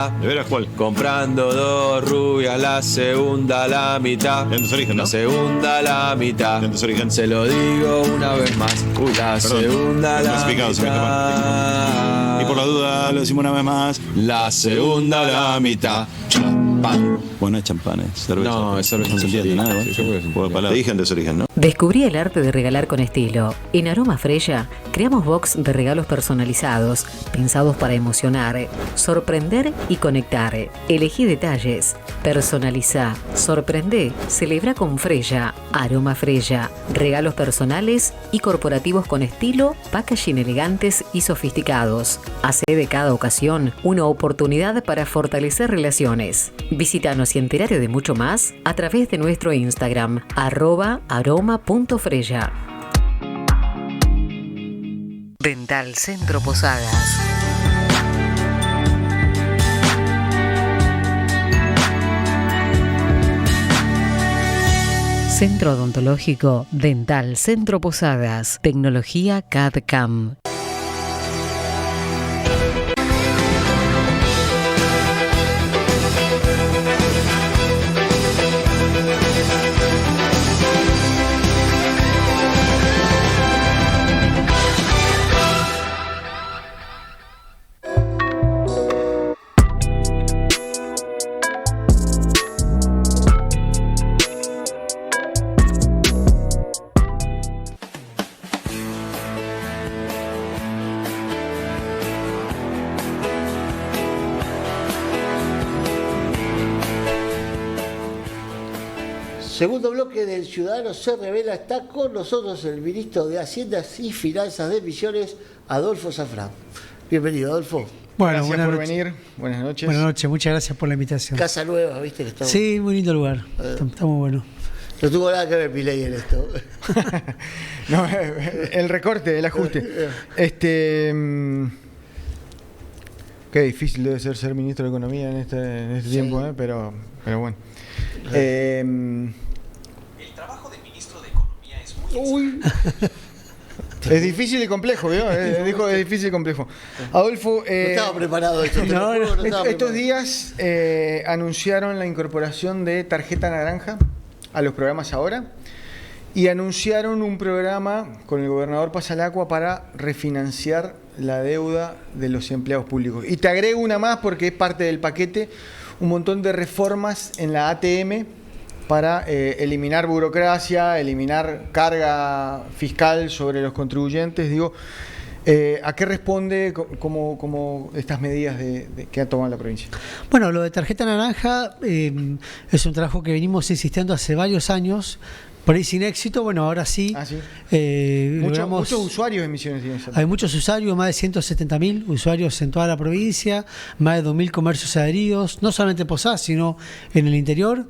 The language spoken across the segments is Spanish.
¿De veras cuál? Comprando dos rubias, la segunda la mitad. En tus orígenes, ¿no? La segunda la mitad. En tus orígenes. Se lo digo una vez más. La Perdón, segunda la clasificado, se me mitad. Y por la duda lo decimos una vez más. La segunda la mitad. Champán. Bueno, es champán, es cerveza. No, es cerveza. No se entiende nada, Sí, ¿no? yo creo que se Juego de palabras. Te dije en desorigen, ¿no? Descubrí el arte de regalar con estilo. En Aroma Freya creamos box de regalos personalizados, pensados para emocionar, sorprender y conectar. Elegí detalles, personaliza, sorprende, celebra con Freya. Aroma Freya, regalos personales y corporativos con estilo, packaging elegantes y sofisticados. Hace de cada ocasión una oportunidad para fortalecer relaciones. Visítanos y entérate de mucho más a través de nuestro Instagram, @aroma.freya. Dental Centro Posadas. Centro Odontológico Dental Centro Posadas. Tecnología CAD/CAM. Segundo bloque del Ciudadano se revela, está con nosotros el ministro de Hacienda y Finanzas de Misiones, Adolfo Zafrán. Bienvenido, Adolfo. Bueno, Gracias buenas por noches. venir. Buenas noches. Buenas noches, muchas gracias por la invitación. Casa nueva, viste que estamos. Sí, muy lindo lugar. Está muy bueno. No tuvo nada que ver Milei en esto. No, el recorte, el ajuste. Qué difícil debe ser ministro de Economía en este Sí. tiempo, pero bueno. El trabajo de ministro de Economía es muy Es difícil y complejo, ¿vio? Dijo, es difícil y complejo. Adolfo, No estaba preparado esto. No, estos días anunciaron la incorporación de tarjeta naranja a los programas ahora y anunciaron un programa con el gobernador Pasalacua para refinanciar la deuda de los empleados públicos. Y te agrego una más porque es parte del paquete, un montón de reformas en la ATM para eliminar burocracia, eliminar carga fiscal sobre los contribuyentes. Digo, ¿a qué responde como estas medidas que ha tomado la provincia? Bueno, lo de tarjeta naranja es un trabajo que venimos insistiendo hace varios años, por ahí sin éxito. Bueno, ahora sí. Ah, sí. Logramos- Muchos usuarios de Misiones tienen esa. Hay muchos usuarios, más de 170.000 usuarios en toda la provincia, más de 2.000 comercios adheridos, no solamente en Posadas, sino en el interior.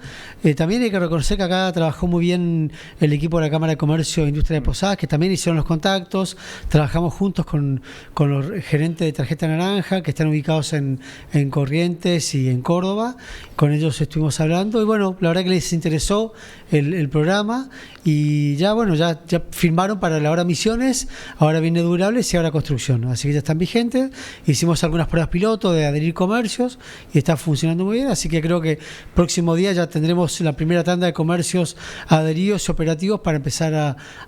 También hay que reconocer que acá trabajó muy bien el equipo de la Cámara de Comercio e Industria de Posadas, que también hicieron los contactos. Trabajamos juntos con los gerentes de tarjeta naranja, que están ubicados en Corrientes y en Córdoba. Con ellos estuvimos hablando y bueno, la verdad que les interesó el programa y ya firmaron para la hora Misiones, ahora viene Durables y ahora Construcción, así que ya están vigentes. Hicimos algunas pruebas piloto de adherir comercios y está funcionando muy bien, así que creo que próximo día ya tendremos la primera tanda de comercios adheridos y operativos para empezar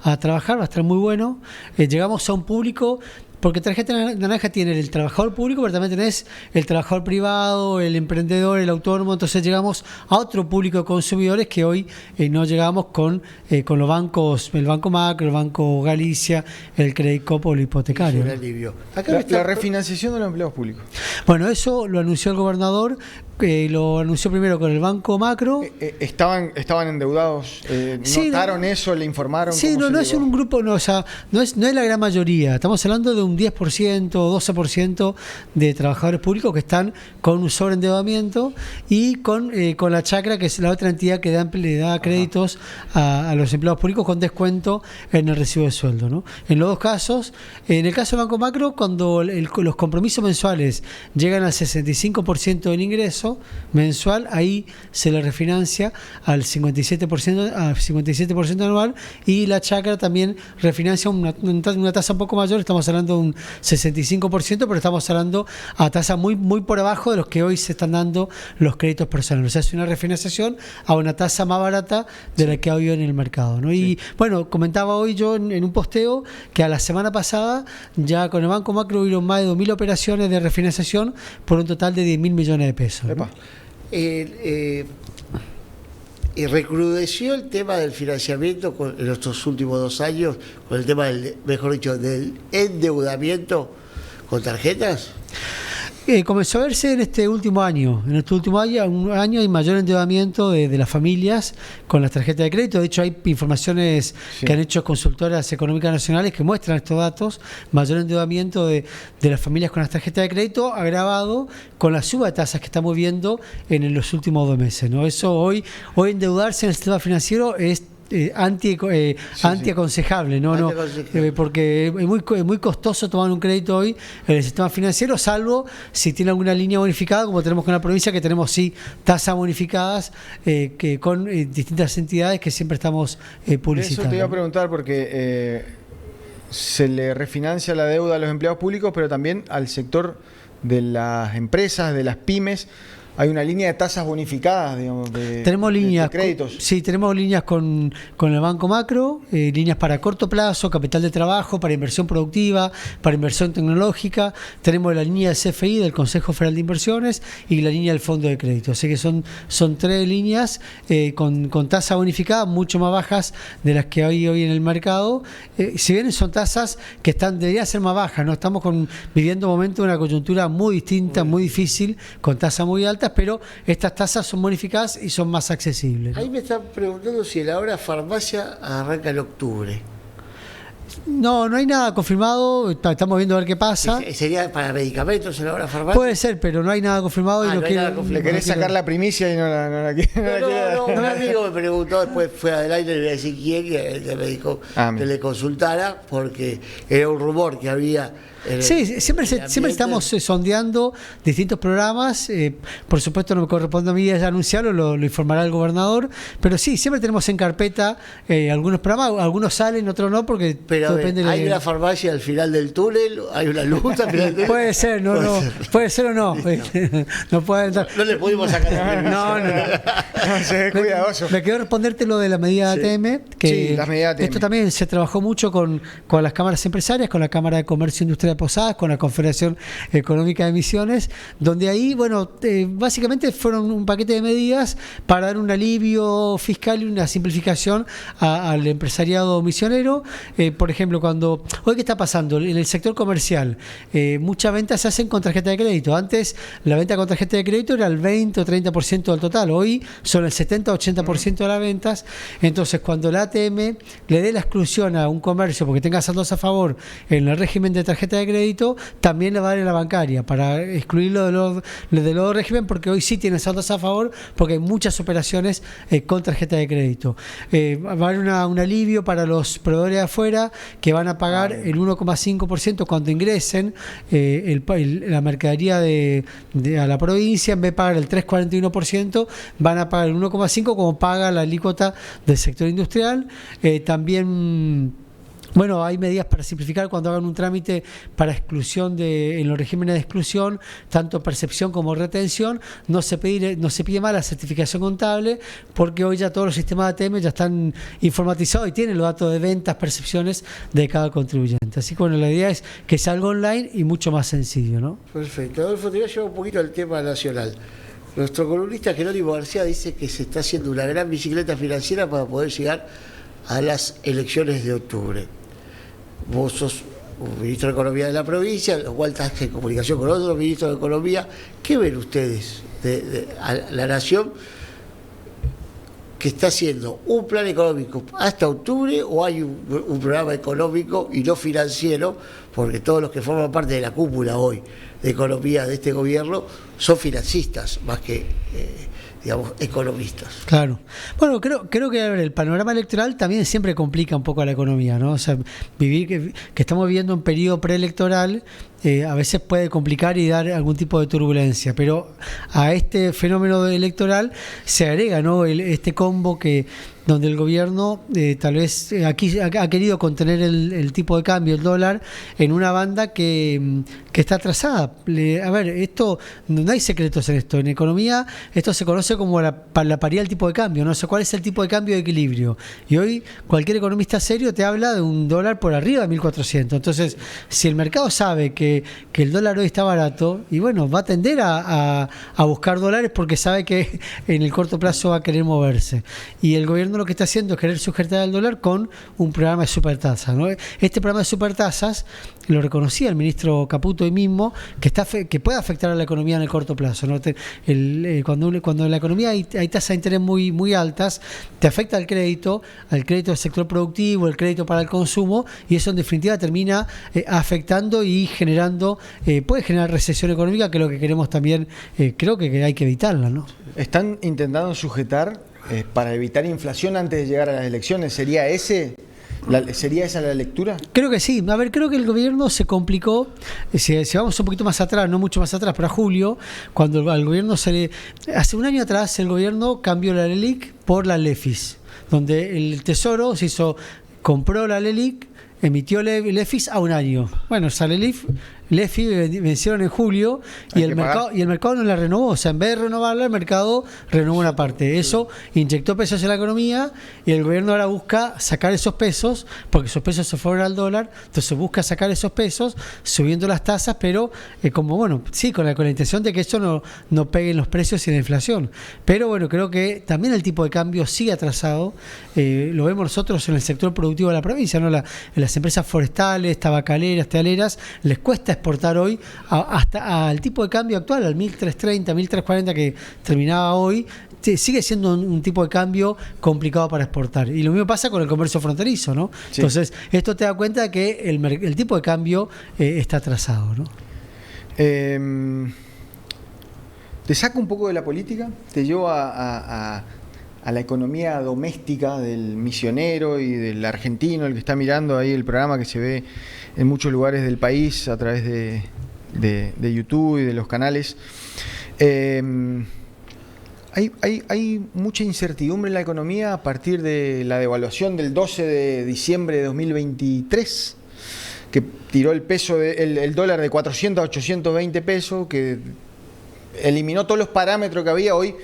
a trabajar, va a estar muy bueno. Llegamos a un público. Porque tarjeta naranja tiene el trabajador público, pero también tenés el trabajador privado, el emprendedor, el autónomo. Entonces llegamos a otro público de consumidores que hoy no llegamos con los bancos, el Banco Macro, el Banco Galicia, el Credit Coop o el hipotecario. Un ¿no? alivio. Acá me La está- refinanciación de los empleados públicos. Bueno, eso lo anunció el gobernador, lo anunció primero con el Banco Macro. Estaban endeudados. Sí, ¿Notaron eso? ¿Le informaron? Sí, ¿Cómo no se es llegó? un grupo, no, o sea, no es la gran mayoría. Estamos hablando de un 10% o 12% de trabajadores públicos que están con un sobreendeudamiento y con la Chacra, que es la otra entidad que le da créditos a los empleados públicos con descuento en el recibo de sueldo, ¿no? En los dos casos, en el caso del Banco Macro, cuando los compromisos mensuales llegan al 65% del ingreso, peso mensual, ahí se le refinancia al 57% anual, y la chacra también refinancia una tasa un poco mayor, estamos hablando de un 65%, pero estamos hablando a tasa muy, muy por abajo de los que hoy se están dando los créditos personales. O sea, es una refinanciación a una tasa más barata de la que hay hoy en el mercado, ¿no? Y bueno, comentaba hoy yo en un posteo que a la semana pasada ya con el Banco Macro hubieron más de 2.000 operaciones de refinanciación por un total de 10.000 millones de pesos, ¿no? Y recrudeció el tema del financiamiento en estos últimos 2 años, con el tema mejor dicho, del endeudamiento con tarjetas. Comenzó a verse en este último año. En este último año hay mayor endeudamiento de las familias con las tarjetas de crédito. De hecho, hay informaciones que han hecho consultoras económicas nacionales que muestran estos datos. Mayor endeudamiento de las familias con las tarjetas de crédito, agravado con la suba de tasas que estamos viendo en los últimos 2 meses, ¿no? Eso hoy endeudarse en el sistema financiero es antiaconsejable, ¿no? Porque es muy costoso tomar un crédito hoy en el sistema financiero, salvo si tiene alguna línea bonificada, como tenemos con la provincia, que tenemos tasas bonificadas que con distintas entidades que siempre estamos publicitando. Eso te iba a preguntar, porque se le refinancia la deuda a los empleados públicos, pero también al sector de las empresas, de las pymes. Hay una línea de tasas bonificadas, digamos, tenemos líneas, de créditos. Sí, tenemos líneas con el Banco Macro, líneas para corto plazo, capital de trabajo, para inversión productiva, para inversión tecnológica. Tenemos la línea del CFI, del Consejo Federal de Inversiones, y la línea del Fondo de Crédito. Así que son 3 líneas con tasas bonificadas mucho más bajas de las que hay hoy en el mercado. Si bien son tasas que deberían ser más bajas, ¿no? Estamos viviendo un momento de una coyuntura muy distinta, muy difícil, con tasas muy altas, pero estas tasas son bonificadas y son más accesibles, ¿no? Ahí me están preguntando si la hora farmacia arranca en octubre. No hay nada confirmado, estamos viendo a ver qué pasa. ¿Sería para medicamentos en la hora farmacia? Puede ser, pero no hay nada confirmado. Le querés sacar la primicia y no la quiere. No, un amigo me preguntó, después fue adelante, le voy a decir quién, que me dijo que le consultara, porque era un rumor que había. Sí, siempre estamos sondeando distintos programas. Por supuesto, no me corresponde a mí anunciarlo, lo informará el gobernador. Pero sí, siempre tenemos en carpeta algunos programas, algunos salen, otros no, porque pero depende. ¿Hay una farmacia al final del túnel? ¿Hay una luz al final del túnel? Puede ser, puede ser o no. No puede entrar. No le pudimos sacar. No. Se cuidadoso. Me quedó responderte lo de la medida ATM. Que las medidas ATM. Esto también se trabajó mucho con las cámaras empresarias, con la Cámara de Comercio Industrial de Posadas, con la Confederación Económica de Misiones, donde ahí, básicamente fueron un paquete de medidas para dar un alivio fiscal y una simplificación al empresariado misionero. Por ejemplo, hoy, ¿qué está pasando? En el sector comercial, muchas ventas se hacen con tarjeta de crédito. Antes, la venta con tarjeta de crédito era el 20 o 30% del total. Hoy son el 70 o 80% de las ventas. Entonces, cuando la ATM le dé la exclusión a un comercio porque tenga saldos a favor en el régimen de tarjeta de crédito, también le va a dar en la bancaria para excluirlo del otro régimen, porque hoy sí tiene saldos a favor, porque hay muchas operaciones con tarjeta de crédito. Va a haber un alivio para los proveedores de afuera, que van a pagar el 1,5% cuando ingresen la mercadería a la provincia. En vez de pagar el 3,41%, van a pagar el 1,5% como paga la alícuota del sector industrial. También hay medidas para simplificar cuando hagan un trámite para exclusión en los regímenes de exclusión, tanto percepción como retención. No se pide más la certificación contable, porque hoy ya todos los sistemas de ATM ya están informatizados y tienen los datos de ventas, percepciones de cada contribuyente. Así que la idea es que sea algo online y mucho más sencillo, ¿no? Perfecto. Adolfo, te voy a llevar un poquito al tema nacional. Nuestro columnista Jerónimo García dice que se está haciendo una gran bicicleta financiera para poder llegar a las elecciones de octubre. Vos sos un ministro de Economía de la provincia, lo cual estás en comunicación con otros ministros de Economía. ¿Qué ven ustedes a la nación que está haciendo un plan económico hasta octubre, o hay un programa económico y no financiero? Porque todos los que forman parte de la cúpula hoy de economía de este gobierno son financistas más que economistas. Claro. Bueno, creo que el panorama electoral también siempre complica un poco a la economía, ¿no? O sea, que estamos viviendo un periodo preelectoral a veces puede complicar y dar algún tipo de turbulencia, pero a este fenómeno electoral se agrega, ¿no?, este combo donde el gobierno tal vez aquí ha querido contener el tipo de cambio, el dólar, en una banda que está atrasada. A ver, esto no hay secretos en esto. En economía esto se conoce como la paridad del tipo de cambio, no sé cuál es el tipo de cambio de equilibrio. Y hoy cualquier economista serio te habla de un dólar por arriba de 1.400. Entonces, si el mercado sabe que el dólar hoy está barato, y bueno, va a tender a buscar dólares porque sabe que en el corto plazo va a querer moverse. Y el gobierno lo que está haciendo es querer sujetar al dólar con un programa de supertasas, ¿no? Este programa de supertasas lo reconocía el ministro Caputo hoy mismo, que puede afectar a la economía en el corto plazo, ¿no? Cuando en la economía hay tasas de interés muy altas, te afecta al crédito del sector productivo, el crédito para el consumo, y eso en definitiva termina afectando y puede generar recesión económica, que es lo que queremos también, creo que hay que evitarla, ¿no? Están intentando sujetar para evitar inflación antes de llegar a las elecciones. ¿Sería esa la lectura? Creo que sí. A ver, creo que el gobierno se complicó. Si vamos un poquito más atrás, no mucho más atrás, pero a julio, cuando al gobierno hace un año atrás, el gobierno cambió la LELIQ por la LEFIS, donde el Tesoro compró la LELIQ, emitió LEFIS a un año. Bueno, esa LEFI vencieron en julio y el mercado no la renovó. O sea, en vez de renovarla, el mercado renovó una parte. Eso inyectó pesos en la economía y el gobierno ahora busca sacar esos pesos, porque esos pesos se fueron al dólar. Entonces busca sacar esos pesos subiendo las tasas, pero con la intención de que eso no pegue en los precios y en la inflación. Pero bueno, creo que también el tipo de cambio sigue atrasado. Lo vemos nosotros en el sector productivo de la provincia, ¿no? En las empresas forestales, tabacaleras, tealeras, les cuesta exportar hoy hasta al tipo de cambio actual, al 1.330, 1.340 que terminaba hoy. Sigue siendo un tipo de cambio complicado para exportar. Y lo mismo pasa con el comercio fronterizo, ¿no? Sí. Entonces, esto te da cuenta de que el tipo de cambio está atrasado, ¿no? Te saco un poco de la política, te llevo a la economía doméstica del misionero y del argentino, el que está mirando ahí el programa que se ve en muchos lugares del país a través de YouTube y de los canales. Hay mucha incertidumbre en la economía a partir de la devaluación del 12 de diciembre de 2023, que tiró el dólar de 400 a 820 pesos, que eliminó todos los parámetros que había. Hoy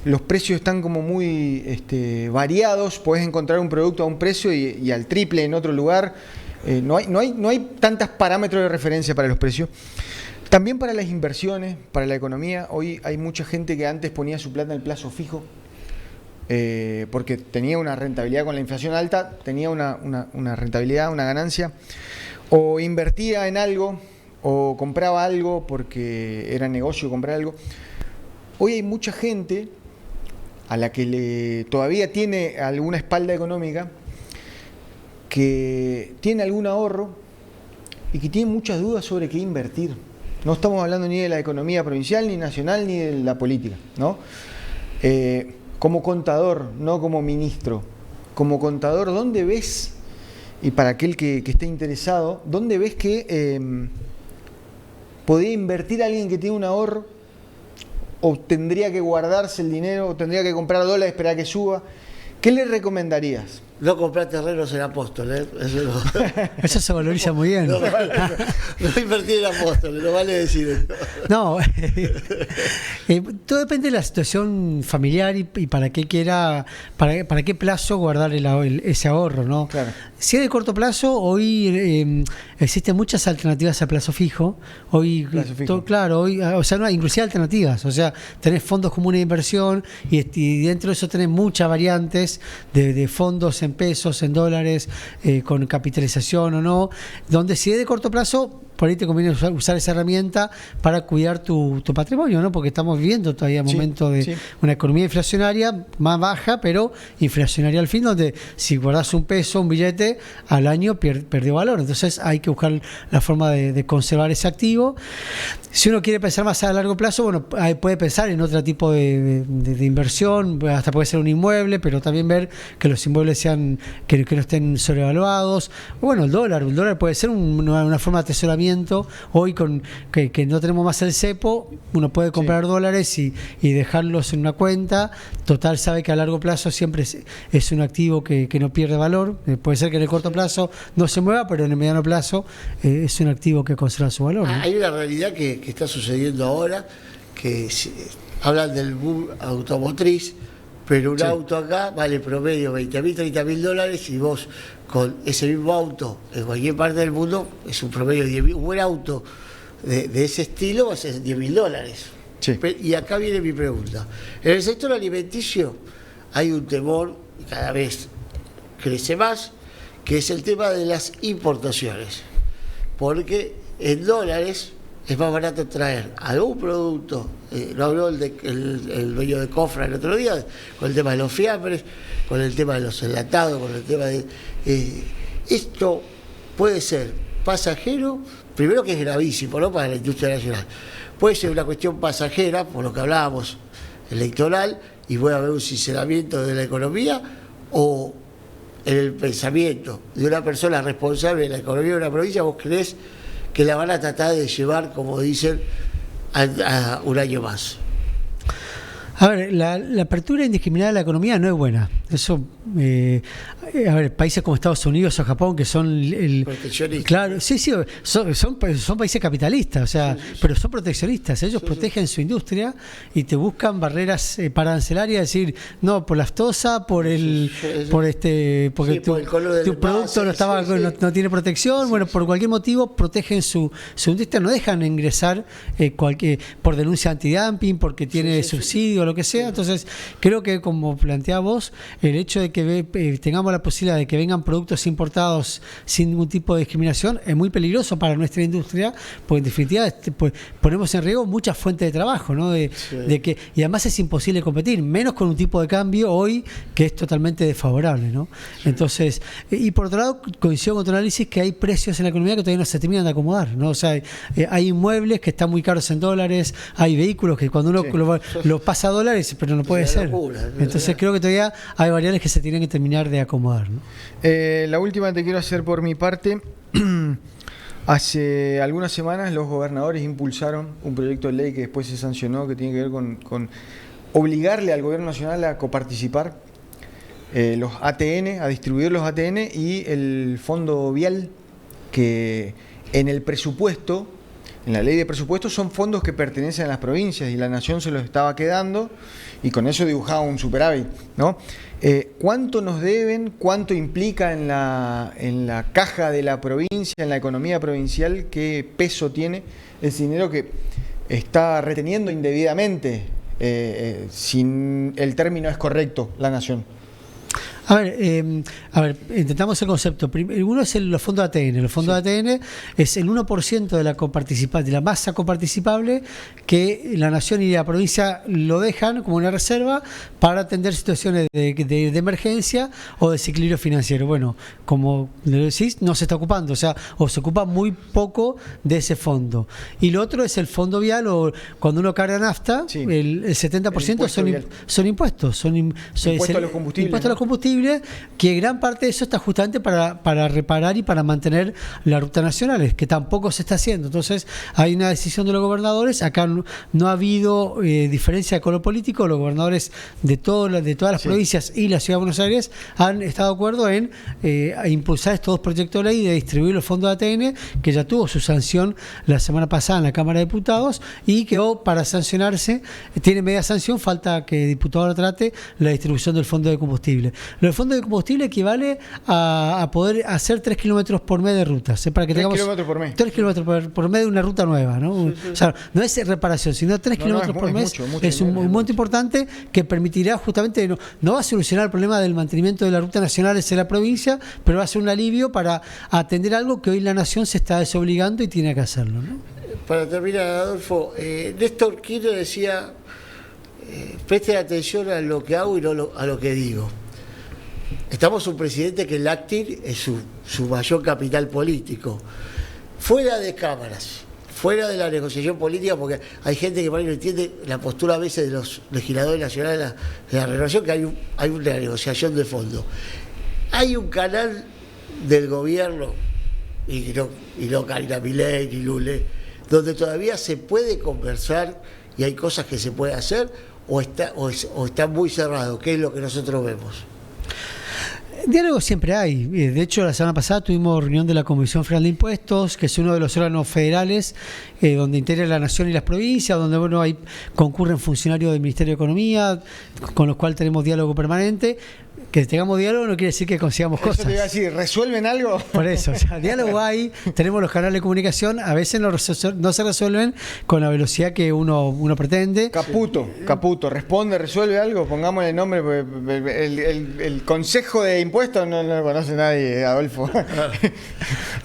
los precios están como muy variados, puedes encontrar un producto a un precio y al triple en otro lugar. No hay tantos parámetros de referencia para los precios. También para las inversiones, para la economía. Hoy hay mucha gente que antes ponía su plata en el plazo fijo porque tenía una rentabilidad con la inflación alta, tenía una rentabilidad, una ganancia, o invertía en algo o compraba algo porque era negocio comprar algo. Hoy hay mucha gente a la que todavía tiene alguna espalda económica, que tiene algún ahorro y que tiene muchas dudas sobre qué invertir. No estamos hablando ni de la economía provincial, ni nacional, ni de la política, ¿no? Como contador, no como ministro, como contador, ¿dónde ves, y para aquel que esté interesado, dónde ves que podría invertir alguien que tiene un ahorro, o tendría que guardarse el dinero, o tendría que comprar dólares, esperar a que suba? ¿Qué le recomendarías? No comprar terrenos en Apóstoles, Eso se valoriza muy bien. No invertir en Apóstoles, no vale decir eso. No, todo depende de la situación familiar y para qué para qué plazo guardar ese ahorro, ¿no? Claro. Si es de corto plazo, hoy existen muchas alternativas a plazo fijo. Hoy, inclusive alternativas. O sea, tenés fondos comunes de inversión y dentro de eso tenés muchas variantes de fondos en pesos, en dólares, con capitalización o no, donde si es de corto plazo, por ahí te conviene usar esa herramienta para cuidar tu patrimonio, ¿no? Porque estamos viviendo todavía momentos de una economía inflacionaria más baja, pero inflacionaria al fin, donde si guardas un peso, un billete, al año perdió valor. Entonces hay que buscar la forma de conservar ese activo. Si uno quiere pensar más a largo plazo, bueno, puede pensar en otro tipo de inversión, hasta puede ser un inmueble, pero también ver que los inmuebles que no estén sobrevaluados. Bueno, el dólar puede ser una forma de atesoramiento apalancamiento. Hoy con que no tenemos más el cepo, uno puede comprar dólares y dejarlos en una cuenta. Total, sabe que a largo plazo siempre es un activo que no pierde valor. Puede ser que en el corto plazo no se mueva, pero en el mediano plazo es un activo que conserva su valor, ¿no? Hay una realidad que está sucediendo ahora, que hablan del boom automotriz, pero un auto acá vale promedio 20.000, 30.000 dólares, y vos con ese mismo auto en cualquier parte del mundo es un promedio de 10.000. Un buen auto de ese estilo va a ser 10.000 dólares. Sí. Y acá viene mi pregunta. En el sector alimenticio hay un temor, y cada vez crece más, que es el tema de las importaciones. Porque en dólares es más barato traer algún producto. Lo habló el dueño de Cofra el otro día, con el tema de los fiambres, con el tema de los enlatados, con el tema de... esto puede ser pasajero, primero que es gravísimo, ¿no?, para la industria nacional. Puede ser una cuestión pasajera, por lo que hablábamos, electoral, y puede haber un sinceramiento de la economía, o en el pensamiento de una persona responsable de la economía de una provincia, vos creés que la van a tratar de llevar, como dicen, a un año más. A ver, la apertura indiscriminada de la economía no es buena. Eso, a ver, países como Estados Unidos o Japón, que son proteccionistas. Claro, sí, son países capitalistas, o sea, pero son proteccionistas. Ellos protegen su industria y te buscan barreras arancelarias, decir, no, por la aftosa, porque por el color del tu producto no tiene protección, bueno, por cualquier motivo protegen su industria, no dejan ingresar por denuncia antidumping, porque tiene subsidio, lo que sea. Entonces, creo que, como planteás vos, el hecho de que tengamos la posibilidad de que vengan productos importados sin ningún tipo de discriminación es muy peligroso para nuestra industria, porque en definitiva pues, ponemos en riesgo muchas fuentes de trabajo, ¿no? Y además es imposible competir, menos con un tipo de cambio hoy que es totalmente desfavorable, ¿no? Entonces, y por otro lado, coincido con tu análisis que hay precios en la economía que todavía no se terminan de acomodar, ¿no? O sea, hay inmuebles que están muy caros en dólares, hay vehículos que cuando uno lo pasa a dólares, pero no puede ser. Entonces creo que todavía hay variables que se tienen que terminar de acomodar, ¿no? La última te quiero hacer por mi parte. Hace algunas semanas los gobernadores impulsaron un proyecto de ley que después se sancionó, que tiene que ver con obligarle al gobierno nacional a coparticipar los ATN, a distribuir los ATN y el fondo vial, que en el presupuesto, en la ley de presupuestos, son fondos que pertenecen a las provincias y la nación se los estaba quedando y con eso dibujaba un superávit, ¿no? ¿Cuánto nos deben? ¿Cuánto implica en la caja de la provincia, en la economía provincial? ¿Qué peso tiene ese dinero que está reteniendo indebidamente, sin el término es correcto, la nación? A ver, intentamos el concepto. Uno es los fondos ATN. Los fondos ATN es el 1% de la masa coparticipable que la nación y la provincia lo dejan como una reserva para atender situaciones de emergencia o desequilibrio financiero. Bueno, como lo decís, no se está ocupando, o se ocupa muy poco de ese fondo. Y lo otro es el fondo vial, o cuando uno carga nafta, el 70% son impuestos. Impuestos a los combustibles. Que gran parte de eso está justamente para reparar y para mantener las rutas nacionales, que tampoco se está haciendo. Entonces hay una decisión de los gobernadores. Acá no ha habido diferencia de color político. Los gobernadores de todas las provincias y la Ciudad de Buenos Aires han estado de acuerdo en impulsar estos dos proyectos de ley de distribuir los fondos de ATN, que ya tuvo su sanción la semana pasada en la Cámara de Diputados y quedó para sancionarse. Tiene media sanción, falta que el diputado lo trate la distribución del fondo de combustible. El fondo de combustible equivale a poder hacer 3 kilómetros por mes de rutas. Para que 3 kilómetros por mes. 3 kilómetros por mes de una ruta nueva, ¿no? O sea, no es reparación, sino 3 kilómetros por mes. Es un monto importante que permitirá justamente, no va a solucionar el problema del mantenimiento de las rutas nacionales en la provincia, pero va a ser un alivio para atender algo que hoy la nación se está desobligando y tiene que hacerlo, ¿no? Para terminar, Adolfo, Néstor Kirchner decía, preste atención a lo que hago y no a lo que digo. Estamos un presidente que el ACTIR es su mayor capital político. Fuera de cámaras, fuera de la negociación política, porque hay gente que por ahí no entiende la postura a veces de los legisladores nacionales de la renovación, que hay una negociación de fondo. Hay un canal del gobierno y no Karina Milei ni Lule, donde todavía se puede conversar y hay cosas que se puede hacer, o está muy cerrado, que es lo que nosotros vemos? Diálogo siempre hay. De hecho, la semana pasada tuvimos reunión de la Comisión Federal de Impuestos, que es uno de los órganos federales donde integra la Nación y las provincias, donde concurren funcionarios del Ministerio de Economía, con los cuales tenemos diálogo permanente. Que tengamos diálogo no quiere decir que consigamos cosas. Eso te iba a decir, ¿resuelven algo? Por eso, diálogo hay, tenemos los canales de comunicación, a veces no se resuelven con la velocidad que uno pretende. Caputo, resuelve algo, pongámosle el nombre, el Consejo de Impuestos no lo conoce nadie, Adolfo.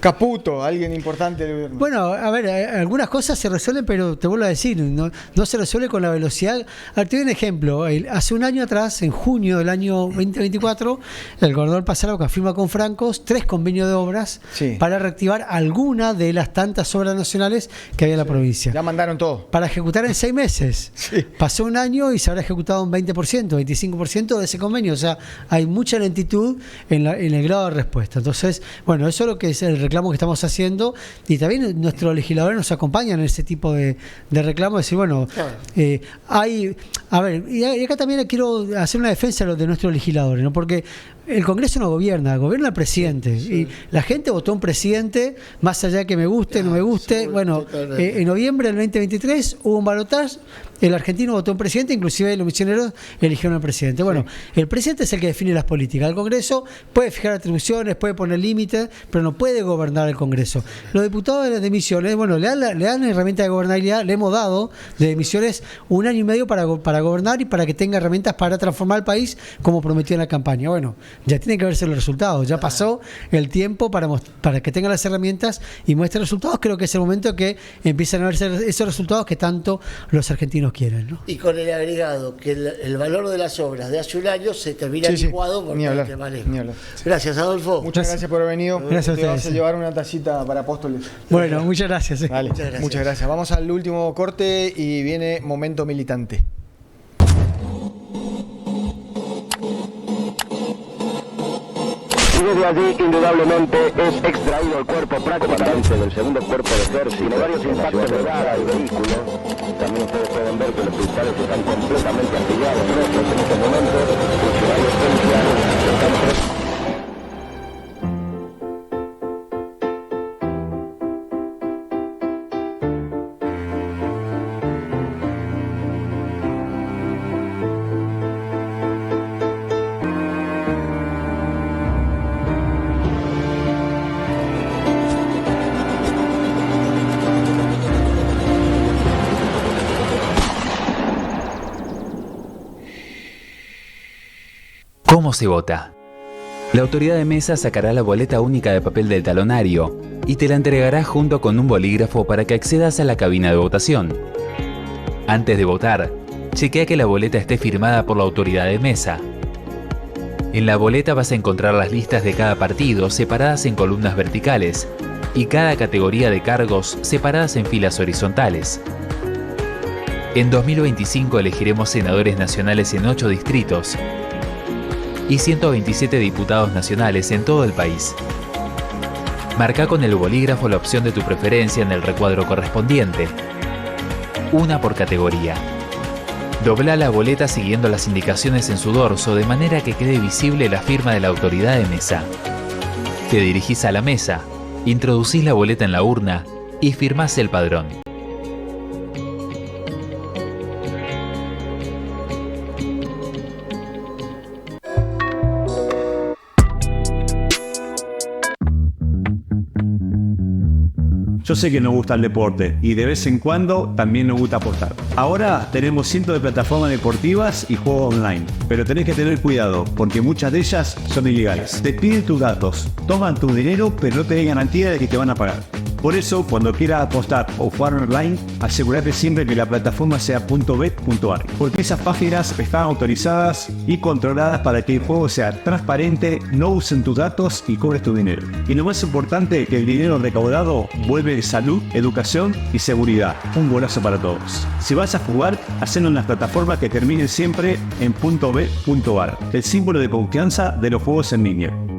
Caputo, alguien importante del gobierno. Bueno, a ver, algunas cosas se resuelven, pero te vuelvo a decir, no se resuelve con la velocidad. A ver, te doy un ejemplo. Hace un año atrás, en junio del año 2024, el gobernador Pasalacqua firma con Francos 3 convenios de obras para reactivar alguna de las tantas obras nacionales que había en la provincia. Ya mandaron todo. Para ejecutar en 6 meses. Sí. Pasó un año y se habrá ejecutado un 20%, 25% de ese convenio. O sea, hay mucha lentitud en el grado de respuesta. Entonces, bueno, eso es lo que es el reclamo que estamos haciendo, y también nuestros legisladores nos acompañan en ese tipo de reclamos. Decir, bueno, y acá también quiero hacer una defensa de nuestros legisladores, ¿no? Porque el Congreso no gobierna el presidente. Sí. Y la gente votó un presidente, más allá de que me guste, no me guste. Bueno, en noviembre del 2023 hubo un balotaje, el argentino votó un presidente, inclusive los misioneros eligieron al presidente. Bueno, el presidente es el que define las políticas. El Congreso puede fijar atribuciones, puede poner límites, pero no puede gobernar el Congreso. Los diputados de Misiones, bueno, le dan herramientas de gobernabilidad, le hemos dado de Misiones 1 año y medio para gobernar y para que tenga herramientas para transformar el país como prometió en la campaña. Bueno, ya tienen que verse los resultados, ya pasó el tiempo para que tengan las herramientas y muestren resultados. Creo que es el momento que empiezan a verse esos resultados que tanto los argentinos quieren, ¿no? Y con el agregado que el valor de las obras de hace un año se termina licuado por el tema lejos. Gracias, Adolfo. Muchas gracias por haber venido. Gracias a ustedes. Te vas a llevar una tacita para Apóstoles. Bueno, muchas gracias. Dale, muchas gracias. Vamos al último corte y viene Momento Militante. Y desde allí, indudablemente, es extraído el cuerpo prácticamente del segundo cuerpo de ejército. Tiene varios impactos de bala y vehículo. También ustedes pueden ver que los cristales están completamente apillados. En este momento, funcionarios policiales están ¿Cómo se vota? La autoridad de mesa sacará la boleta única de papel del talonario y te la entregará junto con un bolígrafo para que accedas a la cabina de votación. Antes de votar, chequea que la boleta esté firmada por la autoridad de mesa. En la boleta vas a encontrar las listas de cada partido separadas en columnas verticales y cada categoría de cargos separadas en filas horizontales. En 2025 elegiremos senadores nacionales en 8 distritos y 127 diputados nacionales en todo el país. Marca con el bolígrafo la opción de tu preferencia en el recuadro correspondiente. Una por categoría. Dobla la boleta siguiendo las indicaciones en su dorso de manera que quede visible la firma de la autoridad de mesa. Te dirigís a la mesa, introducís la boleta en la urna y firmás el padrón. Yo sé que nos gusta el deporte y de vez en cuando también nos gusta apostar. Ahora tenemos cientos de plataformas deportivas y juegos online, pero tenés que tener cuidado porque muchas de ellas son ilegales. Te piden tus datos, toman tu dinero, pero no te dan garantía de que te van a pagar. Por eso, cuando quieras apostar o jugar online, asegúrate siempre que la plataforma sea .bet.ar, porque esas páginas están autorizadas y controladas para que el juego sea transparente, no usen tus datos y cobres tu dinero. Y lo más importante, que el dinero recaudado vuelve de salud, educación y seguridad. Un golazo para todos. Si vas a jugar, hacelo en las plataformas que terminen siempre en .bet.ar, el símbolo de confianza de los juegos en línea.